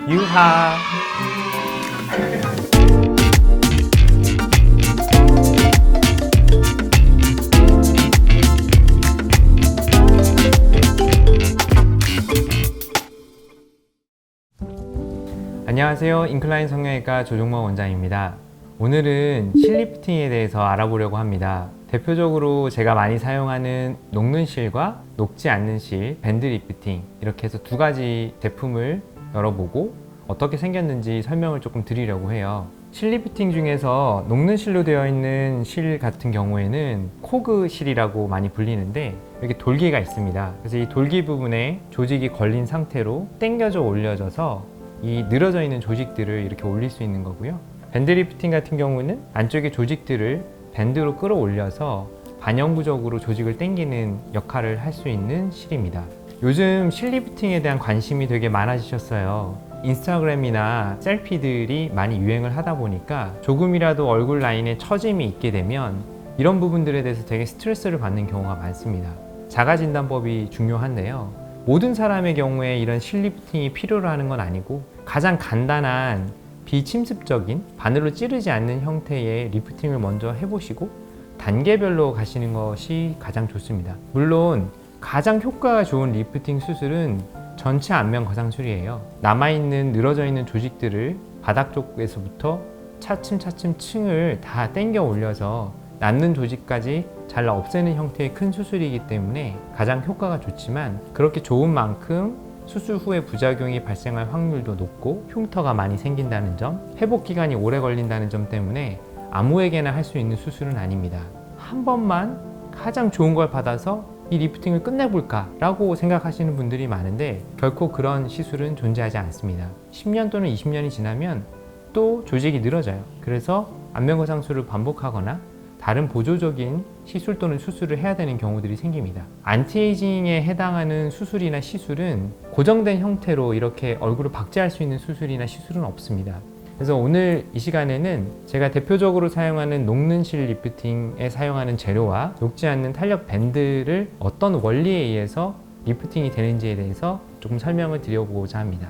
유하. 안녕하세요. 인클라인 성형외과 조종모 원장입니다. 오늘은 실 리프팅에 대해서 알아보려고 합니다. 대표적으로 제가 많이 사용하는 녹는 실과 녹지 않는 실, 밴드 리프팅, 이렇게 해서 두 가지 제품을 열어보고 어떻게 생겼는지 설명을 조금 드리려고 해요. 실 리프팅 중에서 녹는 실로 되어 있는 실 같은 경우에는 코그 실이라고 많이 불리는데, 이렇게 돌기가 있습니다. 그래서 이 돌기 부분에 조직이 걸린 상태로 당겨져 올려져서 이 늘어져 있는 조직들을 이렇게 올릴 수 있는 거고요. 밴드 리프팅 같은 경우는 안쪽의 조직들을 밴드로 끌어올려서 반영구적으로 조직을 당기는 역할을 할 수 있는 실입니다. 요즘 실 리프팅에 대한 관심이 되게 많아지셨어요. 인스타그램이나 셀피들이 많이 유행을 하다 보니까 조금이라도 얼굴 라인에 처짐이 있게 되면 이런 부분들에 대해서 되게 스트레스를 받는 경우가 많습니다. 자가진단법이 중요한데요. 모든 사람의 경우에 이런 실 리프팅이 필요로 하는 건 아니고, 가장 간단한 비침습적인 바늘로 찌르지 않는 형태의 리프팅을 먼저 해보시고 단계별로 가시는 것이 가장 좋습니다. 물론 가장 효과가 좋은 리프팅 수술은 전체 안면 거상술이에요. 남아있는 늘어져 있는 조직들을 바닥 쪽에서부터 차츰차츰 층을 다 당겨 올려서 남는 조직까지 잘 없애는 형태의 큰 수술이기 때문에 가장 효과가 좋지만, 그렇게 좋은 만큼 수술 후에 부작용이 발생할 확률도 높고 흉터가 많이 생긴다는 점, 회복 기간이 오래 걸린다는 점 때문에 아무에게나 할 수 있는 수술은 아닙니다. 한 번만 가장 좋은 걸 받아서 이 리프팅을 끝내볼까 라고 생각하시는 분들이 많은데, 결코 그런 시술은 존재하지 않습니다. 10년 또는 20년이 지나면 또 조직이 늘어져요. 그래서 안면거상술을 반복하거나 다른 보조적인 시술 또는 수술을 해야 되는 경우들이 생깁니다. 안티에이징에 해당하는 수술이나 시술은 고정된 형태로 이렇게 얼굴을 박제할 수 있는 수술이나 시술은 없습니다. 그래서 오늘 이 시간에는 제가 대표적으로 사용하는 녹는 실 리프팅에 사용하는 재료와 녹지 않는 탄력 밴드를 어떤 원리에 의해서 리프팅이 되는지에 대해서 조금 설명을 드려보고자 합니다.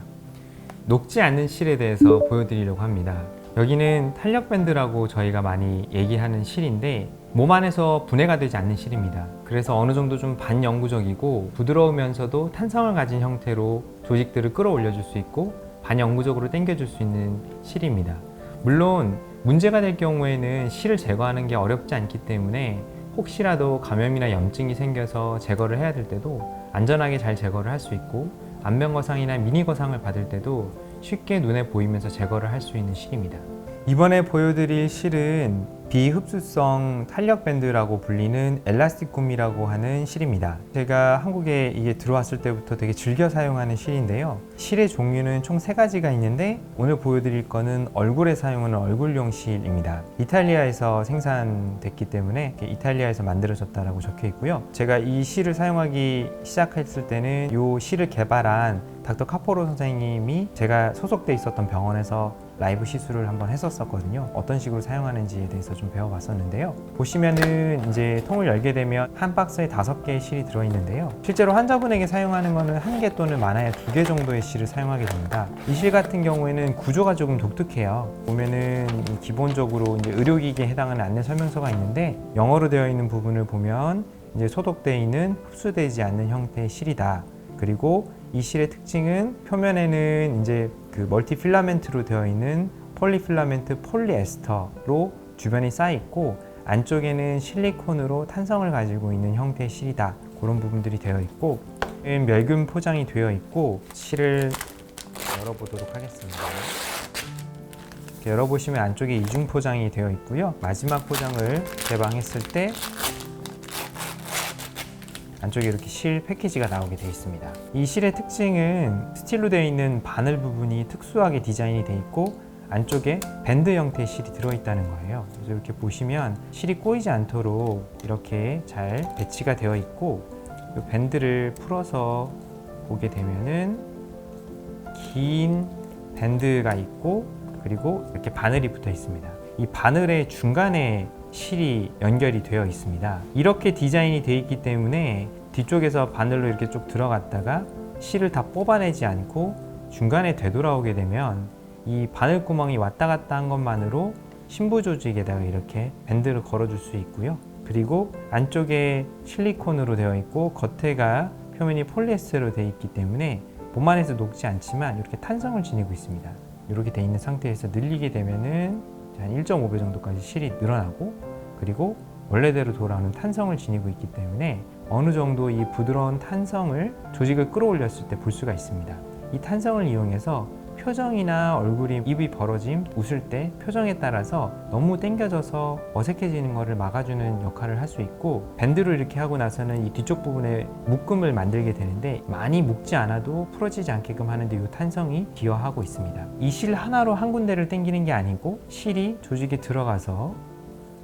녹지 않는 실에 대해서 보여드리려고 합니다. 여기는 탄력 밴드라고 저희가 많이 얘기하는 실인데, 몸 안에서 분해가 되지 않는 실입니다. 그래서 어느 정도 좀 반영구적이고 부드러우면서도 탄성을 가진 형태로 조직들을 끌어올려 줄 수 있고 반영구적으로 당겨 줄 수 있는 실입니다. 물론 문제가 될 경우에는 실을 제거하는 게 어렵지 않기 때문에 혹시라도 감염이나 염증이 생겨서 제거를 해야 될 때도 안전하게 잘 제거를 할 수 있고, 안면거상이나 미니거상을 받을 때도 쉽게 눈에 보이면서 제거를 할 수 있는 실입니다. 이번에 보여드릴 실은 비흡수성 탄력 밴드라고 불리는 엘라스틱쿰이라고 하는 실입니다. 제가 한국에 이게 들어왔을 때부터 되게 즐겨 사용하는 실인데요. 실의 종류는 총 3가지가 있는데, 오늘 보여드릴 거는 얼굴에 사용하는 얼굴용 실입니다. 이탈리아에서 생산됐기 때문에 이탈리아에서 만들어졌다라고 적혀 있고요. 제가 이 실을 사용하기 시작했을 때는 이 실을 개발한 닥터 카포로 선생님이 제가 소속돼 있었던 병원에서 라이브 시술을 한번 했었거든요. 어떤 식으로 사용하는지에 대해서 좀 배워봤었는데요. 보시면은 이제 통을 열게 되면 한 박스에 5개의 실이 들어있는데요. 실제로 환자분에게 사용하는 거는 1개 또는 많아야 2개 정도의 실을 사용하게 됩니다. 이 실 같은 경우에는 구조가 조금 독특해요. 보면은 기본적으로 이제 의료기기에 해당하는 안내 설명서가 있는데, 영어로 되어 있는 부분을 보면 이제 소독되어 있는 흡수되지 않는 형태의 실이다. 그리고 이 실의 특징은 표면에는 이제 그 멀티 필라멘트로 되어 있는 폴리필라멘트 폴리에스터로 주변이 쌓여 있고, 안쪽에는 실리콘으로 탄성을 가지고 있는 형태의 실이다. 그런 부분들이 되어 있고, 멸균 포장이 되어 있고, 실을 열어보도록 하겠습니다. 이렇게 열어보시면 안쪽에 이중 포장이 되어 있고요. 마지막 포장을 개방했을 때 안쪽에 이렇게 실 패키지가 나오게 되어 있습니다. 이 실의 특징은 스틸로 되어 있는 바늘 부분이 특수하게 디자인이 되어 있고, 안쪽에 밴드 형태의 실이 들어있다는 거예요. 그래서 이렇게 보시면 실이 꼬이지 않도록 이렇게 잘 배치가 되어 있고, 이 밴드를 풀어서 보게 되면은 긴 밴드가 있고, 그리고 이렇게 바늘이 붙어 있습니다. 이 바늘의 중간에 실이 연결이 되어 있습니다. 이렇게 디자인이 되어 있기 때문에 뒤쪽에서 바늘로 이렇게 쭉 들어갔다가 실을 다 뽑아내지 않고 중간에 되돌아오게 되면 이 바늘구멍이 왔다 갔다 한 것만으로 심부 조직에다가 이렇게 밴드를 걸어줄 수 있고요. 그리고 안쪽에 실리콘으로 되어 있고 겉에가 표면이 폴리에스테르로 되어 있기 때문에 몸 안에서 녹지 않지만 이렇게 탄성을 지니고 있습니다. 이렇게 되어 있는 상태에서 늘리게 되면은 한 1.5배 정도까지 실이 늘어나고, 그리고 원래대로 돌아오는 탄성을 지니고 있기 때문에 어느 정도 이 부드러운 탄성을 조직을 끌어올렸을 때 볼 수가 있습니다. 이 탄성을 이용해서 표정이나 얼굴이 입이 벌어짐, 웃을 때 표정에 따라서 너무 당겨져서 어색해지는 것을 막아주는 역할을 할 수 있고, 밴드로 이렇게 하고 나서는 이 뒤쪽 부분에 묶음을 만들게 되는데 많이 묶지 않아도 풀어지지 않게끔 하는데 이 탄성이 기여하고 있습니다. 이 실 하나로 한 군데를 당기는 게 아니고 실이 조직에 들어가서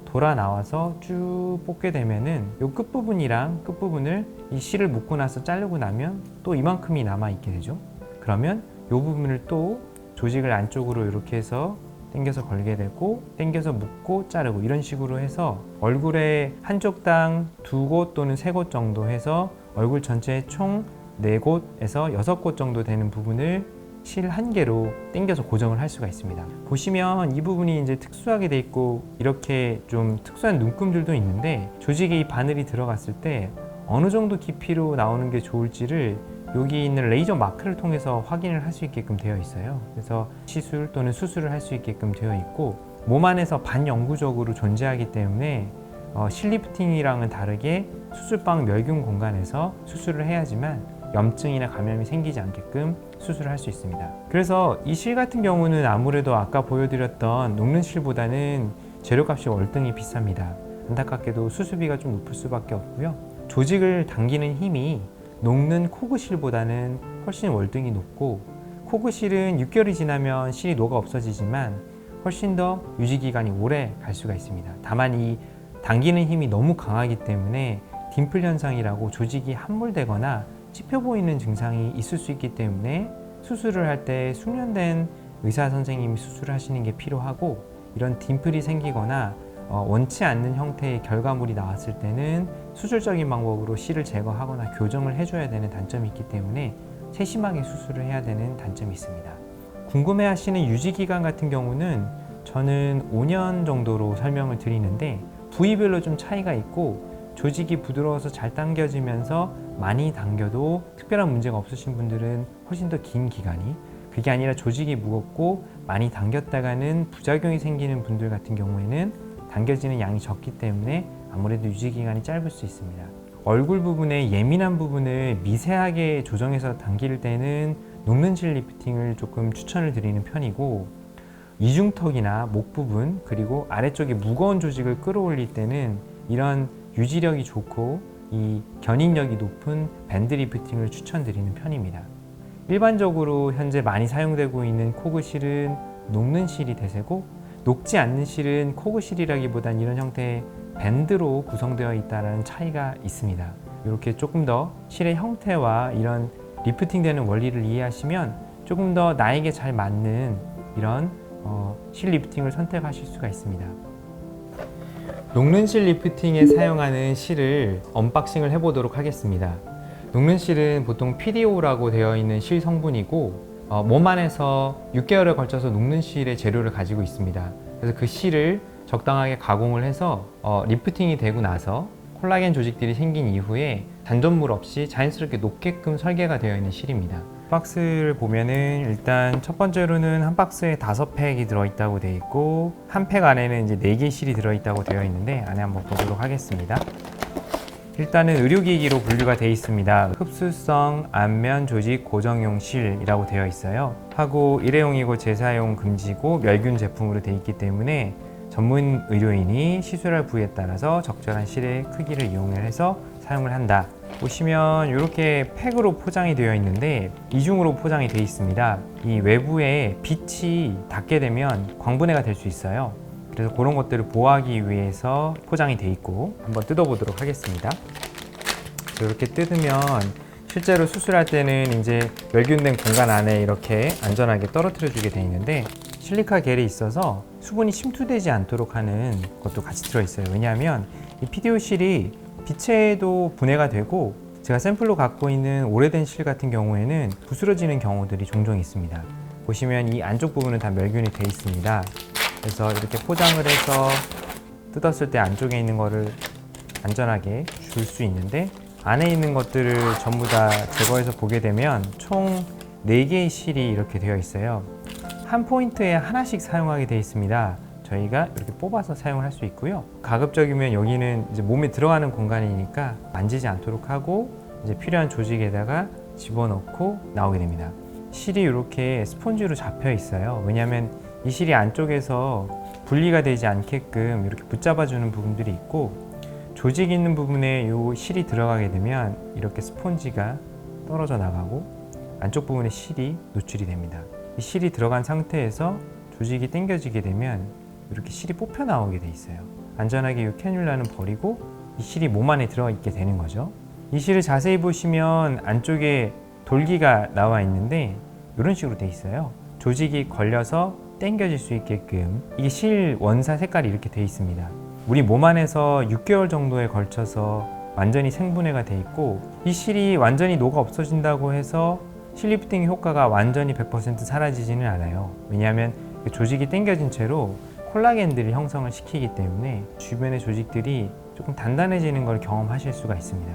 돌아 나와서 쭉 뽑게 되면은 이 끝부분이랑 끝부분을 이 실을 묶고 나서 자르고 나면 또 이만큼이 남아 있게 되죠. 그러면 이 부분을 또 조직을 안쪽으로 이렇게 해서 당겨서 걸게 되고, 당겨서 묶고 자르고, 이런 식으로 해서 얼굴에 한쪽당 2곳 또는 3곳 정도 해서 얼굴 전체에 총 4곳에서 6곳 정도 되는 부분을 실 한 개로 당겨서 고정을 할 수가 있습니다. 보시면 이 부분이 이제 특수하게 돼 있고 이렇게 좀 특수한 눈금들도 있는데, 조직에 이 바늘이 들어갔을 때 어느 정도 깊이로 나오는 게 좋을지를 여기 있는 레이저 마크를 통해서 확인을 할 수 있게끔 되어 있어요. 그래서 시술 또는 수술을 할 수 있게끔 되어 있고, 몸 안에서 반영구적으로 존재하기 때문에 실리프팅이랑은 다르게 수술방 멸균 공간에서 수술을 해야지만 염증이나 감염이 생기지 않게끔 수술을 할 수 있습니다. 그래서 이 실 같은 경우는 아무래도 아까 보여드렸던 녹는 실보다는 재료값이 월등히 비쌉니다. 안타깝게도 수술비가 좀 높을 수밖에 없고요. 조직을 당기는 힘이 녹는 코그실보다는 훨씬 월등히 높고, 코그실은 6개월이 지나면 실이 녹아 없어지지만 훨씬 더 유지기간이 오래 갈 수가 있습니다. 다만 이 당기는 힘이 너무 강하기 때문에 딤플 현상이라고 조직이 함몰되거나 찝혀 보이는 증상이 있을 수 있기 때문에 수술을 할 때 숙련된 의사 선생님이 수술을 하시는 게 필요하고, 이런 딤플이 생기거나 원치 않는 형태의 결과물이 나왔을 때는 수술적인 방법으로 실을 제거하거나 교정을 해줘야 되는 단점이 있기 때문에 세심하게 수술을 해야 되는 단점이 있습니다. 궁금해하시는 유지기간 같은 경우는 저는 5년 정도로 설명을 드리는데, 부위별로 좀 차이가 있고, 조직이 부드러워서 잘 당겨지면서 많이 당겨도 특별한 문제가 없으신 분들은 훨씬 더 긴 기간이, 그게 아니라 조직이 무겁고 많이 당겼다가는 부작용이 생기는 분들 같은 경우에는 당겨지는 양이 적기 때문에 아무래도 유지기간이 짧을 수 있습니다. 얼굴 부분의 예민한 부분을 미세하게 조정해서 당길 때는 녹는 실 리프팅을 조금 추천을 드리는 편이고, 이중턱이나 목 부분 그리고 아래쪽에 무거운 조직을 끌어올릴 때는 이런 유지력이 좋고 이 견인력이 높은 밴드 리프팅을 추천드리는 편입니다. 일반적으로 현재 많이 사용되고 있는 코그실은 녹는 실이 대세고, 녹지 않는 실은 코그실이라기보단 이런 형태의 밴드로 구성되어 있다는 차이가 있습니다. 이렇게 조금 더 실의 형태와 이런 리프팅되는 원리를 이해하시면 조금 더 나에게 잘 맞는 이런 실 리프팅을 선택하실 수가 있습니다. 녹는 실 리프팅에 사용하는 실을 언박싱을 해보도록 하겠습니다. 녹는 실은 보통 PDO라고 되어 있는 실 성분이고, 몸 안에서 6개월에 걸쳐서 녹는 실의 재료를 가지고 있습니다. 그래서 그 실을 적당하게 가공을 해서 리프팅이 되고 나서 콜라겐 조직들이 생긴 이후에 잔존물 없이 자연스럽게 녹게끔 설계가 되어 있는 실입니다. 박스를 보면은 일단 첫 번째로는 한 박스에 5팩이 들어있다고 되어 있고, 한 팩 안에는 이제 4개의 실이 들어있다고 되어 있는데 안에 한번 보도록 하겠습니다. 일단은 의료기기로 분류가 되어 있습니다. 흡수성 안면 조직 고정용 실이라고 되어 있어요. 하고 일회용이고 재사용 금지고 멸균 제품으로 되어 있기 때문에 전문 의료인이 시술할 부위에 따라서 적절한 실의 크기를 이용해서 사용을 한다. 보시면 이렇게 팩으로 포장이 되어 있는데 이중으로 포장이 되어 있습니다. 이 외부에 빛이 닿게 되면 광분해가 될 수 있어요. 그래서 그런 것들을 보호하기 위해서 포장이 되어 있고, 한번 뜯어보도록 하겠습니다. 이렇게 뜯으면 실제로 수술할 때는 이제 멸균된 공간 안에 이렇게 안전하게 떨어뜨려 주게 되어 있는데, 실리카 겔이 있어서 수분이 침투되지 않도록 하는 것도 같이 들어있어요. 왜냐하면 이 PDO 실이 빛에도 분해가 되고 제가 샘플로 갖고 있는 오래된 실 같은 경우에는 부스러지는 경우들이 종종 있습니다. 보시면 이 안쪽 부분은 다 멸균이 되어 있습니다. 그래서 이렇게 포장을 해서 뜯었을 때 안쪽에 있는 거를 안전하게 줄 수 있는데, 안에 있는 것들을 전부 다 제거해서 보게 되면 총 4개의 실이 이렇게 되어 있어요. 한 포인트에 하나씩 사용하게 되어 있습니다. 저희가 이렇게 뽑아서 사용을 할 수 있고요. 가급적이면 여기는 이제 몸에 들어가는 공간이니까 만지지 않도록 하고 이제 필요한 조직에다가 집어넣고 나오게 됩니다. 실이 이렇게 스펀지로 잡혀 있어요. 왜냐하면 이 실이 안쪽에서 분리가 되지 않게끔 이렇게 붙잡아주는 부분들이 있고, 조직 있는 부분에 이 실이 들어가게 되면 이렇게 스펀지가 떨어져 나가고 안쪽 부분에 실이 노출이 됩니다. 이 실이 들어간 상태에서 조직이 당겨지게 되면 이렇게 실이 뽑혀 나오게 돼 있어요. 안전하게 이 캐뉼라는 버리고 이 실이 몸 안에 들어가 있게 되는 거죠. 이 실을 자세히 보시면 안쪽에 돌기가 나와 있는데 이런 식으로 돼 있어요. 조직이 걸려서 당겨질 수 있게끔 이게 실 원사 색깔이 이렇게 돼 있습니다. 우리 몸 안에서 6개월 정도에 걸쳐서 완전히 생분해가 돼 있고, 이 실이 완전히 녹아 없어진다고 해서 실리프팅 효과가 완전히 100% 사라지지는 않아요. 왜냐하면 조직이 당겨진 채로 콜라겐들을 형성을 시키기 때문에 주변의 조직들이 조금 단단해지는 걸 경험하실 수가 있습니다.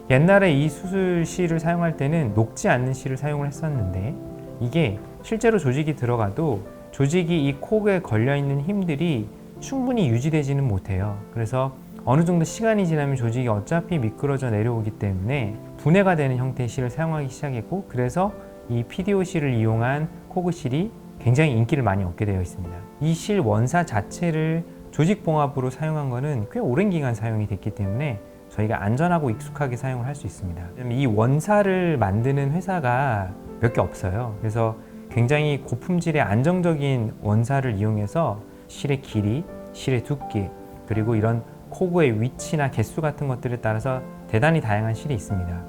옛날에 이 수술 실을 사용할 때는 녹지 않는 실을 사용을 했었는데, 이게 실제로 조직이 들어가도 조직이 이 콕에 걸려있는 힘들이 충분히 유지되지는 못해요. 그래서 어느 정도 시간이 지나면 조직이 어차피 미끄러져 내려오기 때문에 분해가 되는 형태의 실을 사용하기 시작했고, 그래서 이 PDO 실을 이용한 코그 실이 굉장히 인기를 많이 얻게 되어 있습니다. 이 실 원사 자체를 조직 봉합으로 사용한 것은 꽤 오랜 기간 사용이 됐기 때문에 저희가 안전하고 익숙하게 사용을 할 수 있습니다. 이 원사를 만드는 회사가 몇 개 없어요. 그래서 굉장히 고품질의 안정적인 원사를 이용해서 실의 길이, 실의 두께, 그리고 이런 코그의 위치나 개수 같은 것들에 따라서 대단히 다양한 실이 있습니다.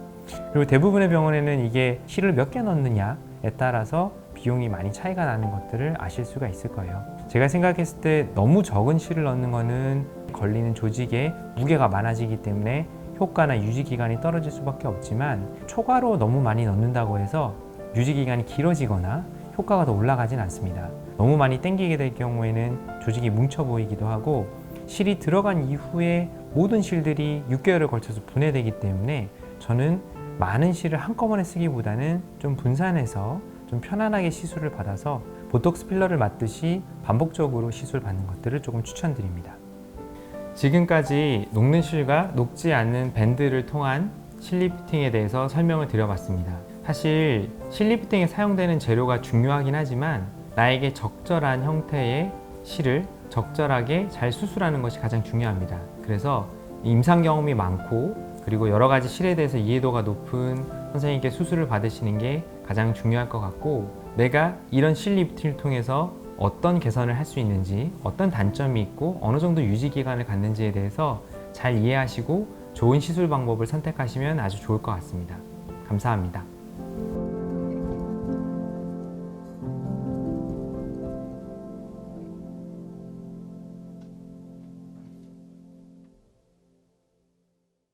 그리고 대부분의 병원에는 이게 실을 몇 개 넣느냐에 따라서 비용이 많이 차이가 나는 것들을 아실 수가 있을 거예요. 제가 생각했을 때 너무 적은 실을 넣는 거는 걸리는 조직에 무게가 많아지기 때문에 효과나 유지 기간이 떨어질 수밖에 없지만, 초과로 너무 많이 넣는다고 해서 유지 기간이 길어지거나 효과가 더 올라가진 않습니다. 너무 많이 당기게 될 경우에는 조직이 뭉쳐 보이기도 하고, 실이 들어간 이후에 모든 실들이 6개월을 걸쳐서 분해되기 때문에 저는 많은 실을 한꺼번에 쓰기보다는 좀 분산해서 좀 편안하게 시술을 받아서 보톡스 필러를 맞듯이 반복적으로 시술 받는 것들을 조금 추천드립니다. 지금까지 녹는 실과 녹지 않는 밴드를 통한 실리프팅에 대해서 설명을 드려봤습니다. 사실 실리프팅에 사용되는 재료가 중요하긴 하지만 나에게 적절한 형태의 실을 적절하게 잘 수술하는 것이 가장 중요합니다. 그래서 임상 경험이 많고 그리고 여러 가지 실에 대해서 이해도가 높은 선생님께 수술을 받으시는 게 가장 중요할 것 같고, 내가 이런 실리프팅을 통해서 어떤 개선을 할 수 있는지, 어떤 단점이 있고 어느 정도 유지 기간을 갖는지에 대해서 잘 이해하시고 좋은 시술 방법을 선택하시면 아주 좋을 것 같습니다. 감사합니다.